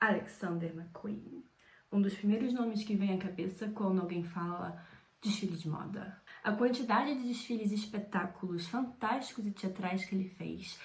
Alexander McQueen. Um dos primeiros nomes que vem à cabeça quando alguém fala desfile de moda. A quantidade de desfiles e espetáculos fantásticos e teatrais que ele fez,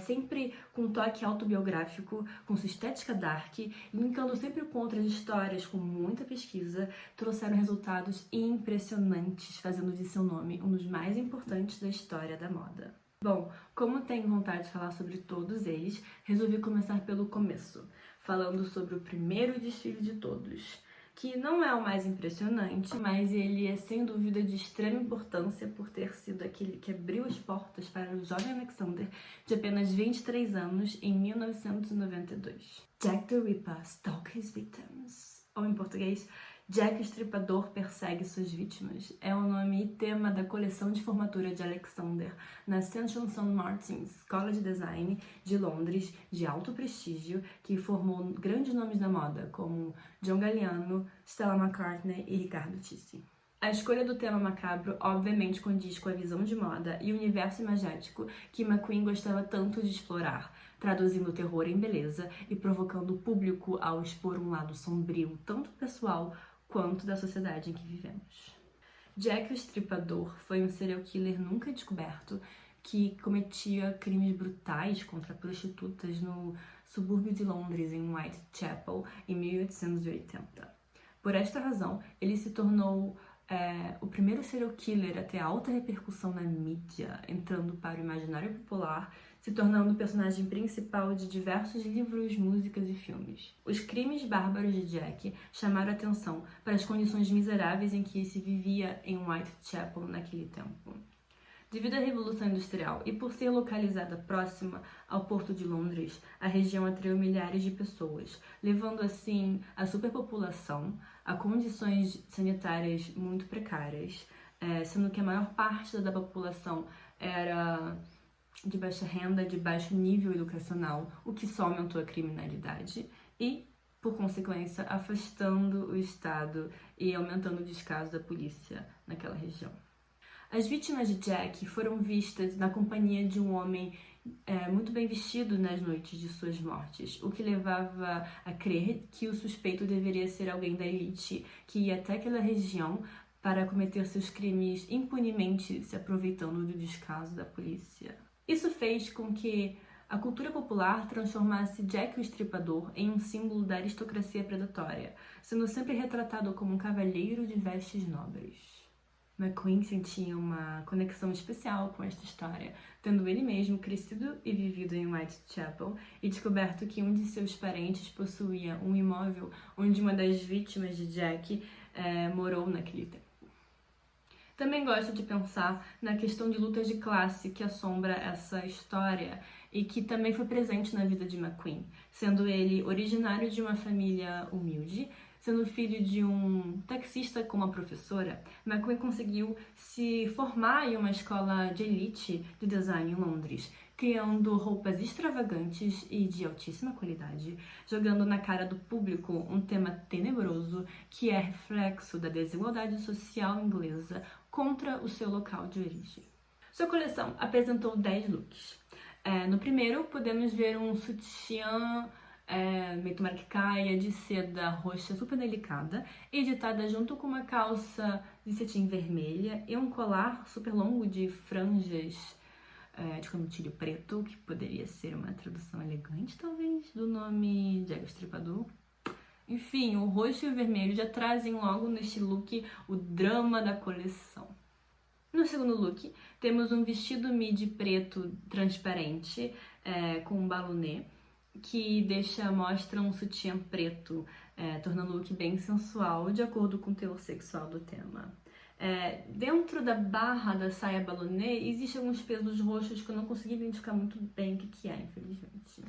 sempre com um toque autobiográfico, com sua estética dark, linkando sempre com outras histórias, com muita pesquisa, trouxeram resultados impressionantes, fazendo de seu nome um dos mais importantes da história da moda. Bom, como tenho vontade de falar sobre todos eles, resolvi começar pelo começo, falando sobre o primeiro desfile de todos, que não é o mais impressionante, mas ele é sem dúvida de extrema importância por ter sido aquele que abriu as portas para o jovem Alexander de apenas 23 anos em 1992. Jack the Ripper stalks his victims, ou em português, Jack o Estripador persegue suas vítimas. É o nome e tema da coleção de formatura de Alexander na Central St. Martin's Escola de Design de Londres, de alto prestígio, que formou grandes nomes da moda, como John Galliano, Stella McCartney e Riccardo Tisci. A escolha do tema macabro obviamente condiz com a visão de moda e o universo imagético que McQueen gostava tanto de explorar, traduzindo o terror em beleza e provocando o público ao expor um lado sombrio, tanto pessoal quanto da sociedade em que vivemos. Jack o Estripador foi um serial killer nunca descoberto que cometia crimes brutais contra prostitutas no subúrbio de Londres, em Whitechapel, em 1880. Por esta razão, ele se tornou o primeiro serial killer a ter alta repercussão na mídia, entrando para o imaginário popular, se tornando o personagem principal de diversos livros, músicas e filmes. Os crimes bárbaros de Jack chamaram a atenção para as condições miseráveis em que se vivia em Whitechapel naquele tempo. Devido à Revolução Industrial e por ser localizada próxima ao Porto de Londres, a região atraiu milhares de pessoas, levando assim a superpopulação a condições sanitárias muito precárias, sendo que a maior parte da população era de baixa renda, de baixo nível educacional, o que só aumentou a criminalidade e, por consequência, afastando o Estado e aumentando o descaso da polícia naquela região. As vítimas de Jack foram vistas na companhia de um homem muito bem vestido nas noites de suas mortes, o que levava a crer que o suspeito deveria ser alguém da elite que ia até aquela região para cometer seus crimes impunemente, se aproveitando do descaso da polícia. Isso fez com que a cultura popular transformasse Jack o Estripador em um símbolo da aristocracia predatória, sendo sempre retratado como um cavalheiro de vestes nobres. McQueen sentia uma conexão especial com esta história, tendo ele mesmo crescido e vivido em Whitechapel e descoberto que um de seus parentes possuía um imóvel onde uma das vítimas de Jack morou naquele tempo. Também gosto de pensar na questão de lutas de classe que assombra essa história e que também foi presente na vida de McQueen, sendo ele originário de uma família humilde, sendo filho de um taxista com uma professora. McQueen conseguiu se formar em uma escola de elite de design em Londres, criando roupas extravagantes e de altíssima qualidade, jogando na cara do público um tema tenebroso que é reflexo da desigualdade social inglesa contra o seu local de origem. Sua coleção apresentou 10 looks. No primeiro, podemos ver um sutiã meio tomara que caia, de seda roxa super delicada, editada junto com uma calça de cetim vermelha e um colar super longo de franjas de cantilho preto, que poderia ser uma tradução elegante, talvez, do nome Jack o Estripador. Enfim, o roxo e o vermelho já trazem logo neste look o drama da coleção. No segundo look, temos um vestido midi preto transparente com um balonê, que mostra um sutiã preto, tornando o look bem sensual, de acordo com o teor sexual do tema. Dentro da barra da saia balonê, existem alguns pesos roxos que eu não consegui identificar muito bem o que é, infelizmente.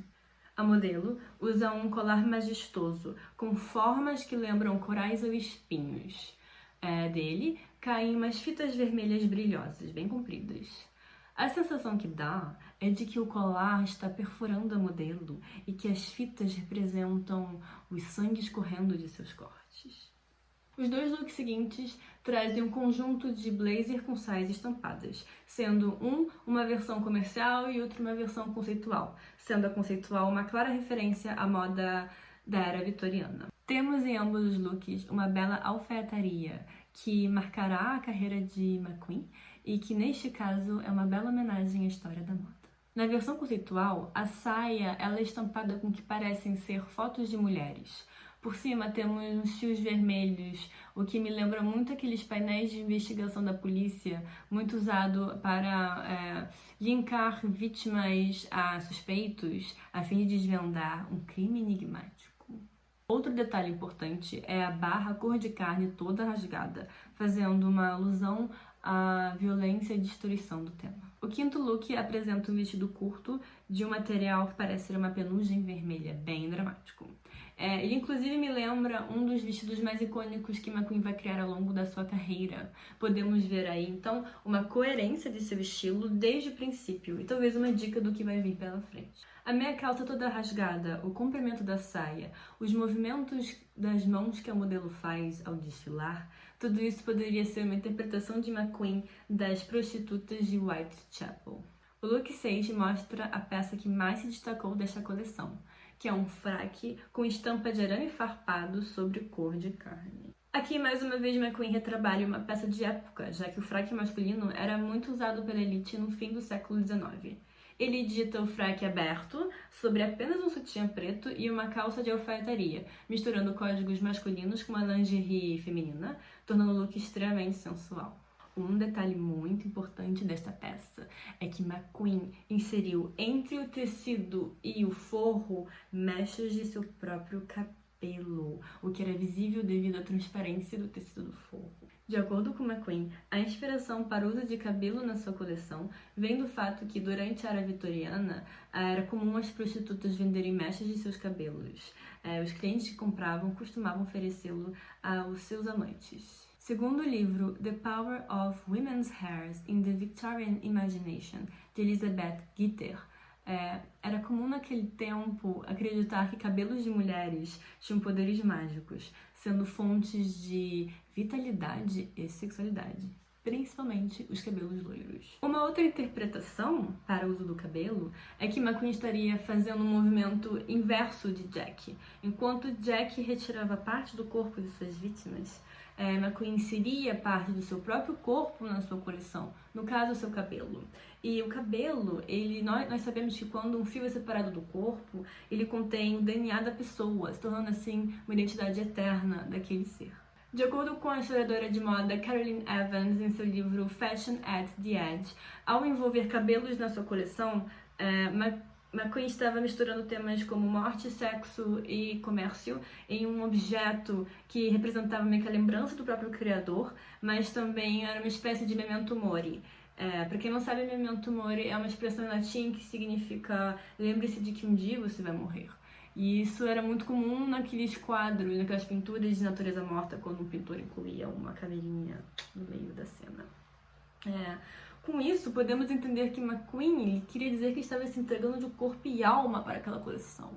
A modelo usa um colar majestoso, com formas que lembram corais ou espinhos. Dele caem umas fitas vermelhas brilhosas, bem compridas. A sensação que dá é de que o colar está perfurando a modelo e que as fitas representam os sangues correndo de seus cortes. Os dois looks seguintes trazem um conjunto de blazer com saias estampadas, sendo uma versão comercial e outra uma versão conceitual, sendo a conceitual uma clara referência à moda da era vitoriana. Temos em ambos os looks uma bela alfaiataria que marcará a carreira de McQueen e que, neste caso, é uma bela homenagem à história da moda. Na versão conceitual, a saia ela é estampada com o que parecem ser fotos de mulheres. Por cima temos uns fios vermelhos, o que me lembra muito aqueles painéis de investigação da polícia, muito usado para linkar vítimas a suspeitos, a fim de desvendar um crime enigmático. Outro detalhe importante é a barra cor de carne toda rasgada, fazendo uma alusão à violência e destruição do tema. O quinto look apresenta um vestido curto de um material que parece ser uma penugem vermelha, bem dramático. Ele inclusive me lembra um dos vestidos mais icônicos que McQueen vai criar ao longo da sua carreira. Podemos ver aí, então, uma coerência de seu estilo desde o princípio e talvez uma dica do que vai vir pela frente. A meia calça toda rasgada, o comprimento da saia, os movimentos das mãos que a modelo faz ao desfilar, tudo isso poderia ser uma interpretação de McQueen das prostitutas de Whitechapel. O look 6 mostra a peça que mais se destacou desta coleção, que é um fraque com estampa de arame farpado sobre cor de carne. Aqui, mais uma vez, McQueen retrabalha uma peça de época, já que o fraque masculino era muito usado pela elite no fim do século XIX. Ele edita o fraque aberto sobre apenas um sutiã preto e uma calça de alfaiataria, misturando códigos masculinos com uma lingerie feminina, tornando o look extremamente sensual. Um detalhe muito importante desta peça é que McQueen inseriu entre o tecido e o forro mechas de seu próprio cabelo, o que era visível devido à transparência do tecido do forro. De acordo com McQueen, a inspiração para o uso de cabelo na sua coleção vem do fato que, durante a era vitoriana, era comum as prostitutas venderem mechas de seus cabelos. Os clientes que compravam costumavam oferecê-lo aos seus amantes. Segundo o livro The Power of Women's Hairs in the Victorian Imagination, de Elizabeth Gitter, era comum naquele tempo acreditar que cabelos de mulheres tinham poderes mágicos, sendo fontes de vitalidade e sexualidade, principalmente os cabelos loiros. Uma outra interpretação para o uso do cabelo é que McQueen estaria fazendo um movimento inverso de Jack. Enquanto Jack retirava parte do corpo de suas vítimas, McQueen inseria parte do seu próprio corpo na sua coleção, no caso, o seu cabelo. E o cabelo, nós sabemos que quando um fio é separado do corpo, ele contém o DNA da pessoa, se tornando assim uma identidade eterna daquele ser. De acordo com a historiadora de moda Carolyn Evans, em seu livro Fashion at the Edge, ao envolver cabelos na sua coleção, McQueen estava misturando temas como morte, sexo e comércio em um objeto que representava meio que a lembrança do próprio criador, mas também era uma espécie de memento mori. Para quem não sabe, memento mori é uma expressão em latim que significa lembre-se de que um dia você vai morrer. E isso era muito comum naqueles quadros, naquelas pinturas de natureza morta, quando um pintor incluía uma caveirinha no meio da cena. Com isso, podemos entender que McQueen queria dizer que estava se entregando de corpo e alma para aquela coleção.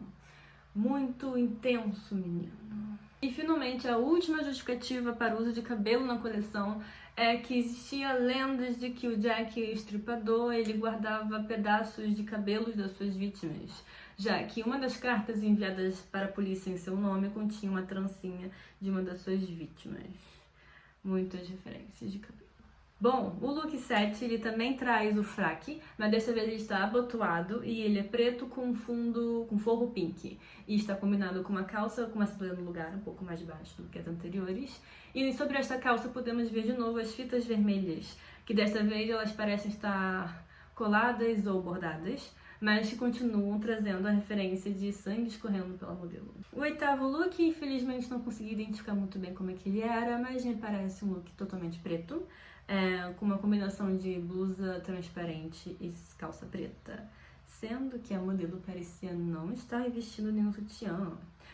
Muito intenso, menino. E, finalmente, a última justificativa para o uso de cabelo na coleção é que existia lendas de que o Jack Estripador ele guardava pedaços de cabelos das suas vítimas, já que uma das cartas enviadas para a polícia em seu nome continha uma trancinha de uma das suas vítimas. Muitas referências de cabelo. Bom, o look 7 ele também traz o fraque, mas dessa vez ele está abotoado e ele é preto com fundo com forro pink. E está combinado com uma calça com uma cintura no lugar um pouco mais baixo do que as anteriores. E sobre esta calça podemos ver de novo as fitas vermelhas, que desta vez elas parecem estar coladas ou bordadas, mas que continuam trazendo a referência de sangue escorrendo pela modelo. O oitavo look, infelizmente não consegui identificar muito bem como é que ele era, mas me parece um look totalmente preto, com uma combinação de blusa transparente e calça preta, sendo que a modelo parecia não estar vestindo nenhum sutiã,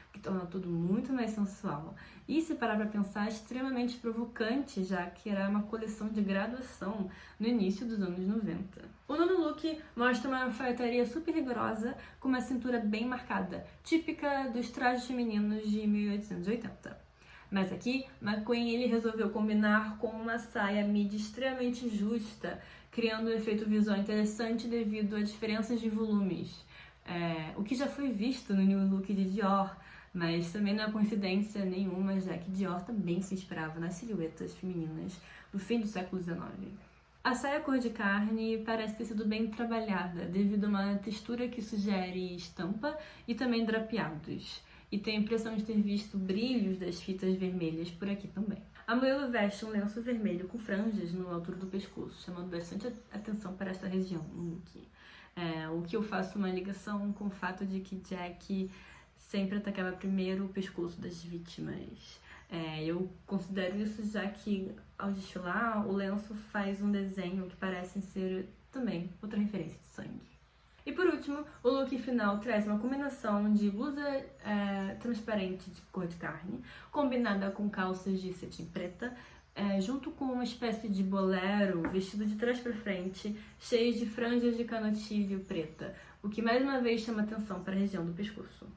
o que torna tudo muito mais sensual. E, se parar pra pensar, extremamente provocante, já que era uma coleção de graduação no início dos anos 90. O nono look mostra uma alfaiataria super rigorosa com uma cintura bem marcada, típica dos trajes femininos de 1880. Mas aqui, McQueen ele resolveu combinar com uma saia midi extremamente justa, criando um efeito visual interessante devido a diferenças de volumes. O que já foi visto no New Look de Dior, Mas também não é coincidência nenhuma, já que Dior também se inspirava nas silhuetas femininas do fim do século XIX. A saia cor de carne parece ter sido bem trabalhada, devido a uma textura que sugere estampa e também drapeados. E tenho a impressão de ter visto brilhos das fitas vermelhas por aqui também. A modelo veste um lenço vermelho com franjas no altura do pescoço, chamando bastante atenção para essa região no look. O que eu faço uma ligação com o fato de que Jack sempre atacava primeiro o pescoço das vítimas. Eu considero isso já que, ao desfilar, o lenço faz um desenho que parece ser também outra referência de sangue. E por último, o look final traz uma combinação de blusa transparente de cor de carne, combinada com calças de cetim preta, junto com uma espécie de bolero vestido de trás para frente, cheio de franjas de canotilho preta, o que mais uma vez chama atenção para a região do pescoço.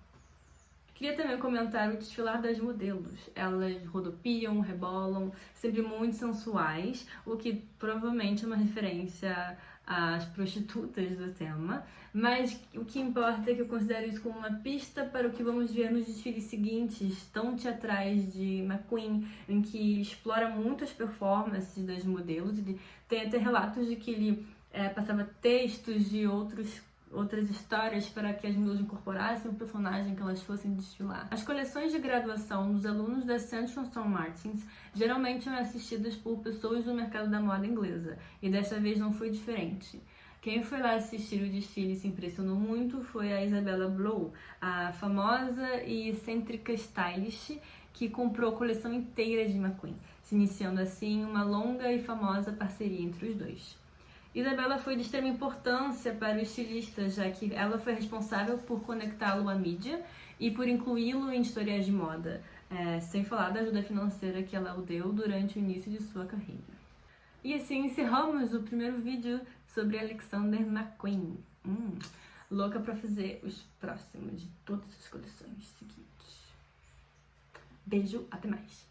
Queria também comentar o desfilar das modelos. Elas rodopiam, rebolam, sempre muito sensuais, o que provavelmente é uma referência às prostitutas do tema, mas o que importa é que eu considero isso como uma pista para o que vamos ver nos desfiles seguintes, tão teatrais de McQueen, em que explora muito as performances das modelos, e tem até relatos de que ele passava textos de outras histórias para que as modelos incorporassem o personagem que elas fossem desfilar. As coleções de graduação dos alunos da Central St. Martins geralmente são assistidas por pessoas do mercado da moda inglesa, e dessa vez não foi diferente. Quem foi lá assistir o desfile e se impressionou muito foi a Isabella Blow, a famosa e excêntrica stylist que comprou a coleção inteira de McQueen, se iniciando assim uma longa e famosa parceria entre os dois. Isabella foi de extrema importância para o estilista, já que ela foi responsável por conectá-lo à mídia e por incluí-lo em histórias de moda, sem falar da ajuda financeira que ela o deu durante o início de sua carreira. E assim encerramos o primeiro vídeo sobre Alexander McQueen. Louca para fazer os próximos de todas as coleções seguintes. Beijo, até mais!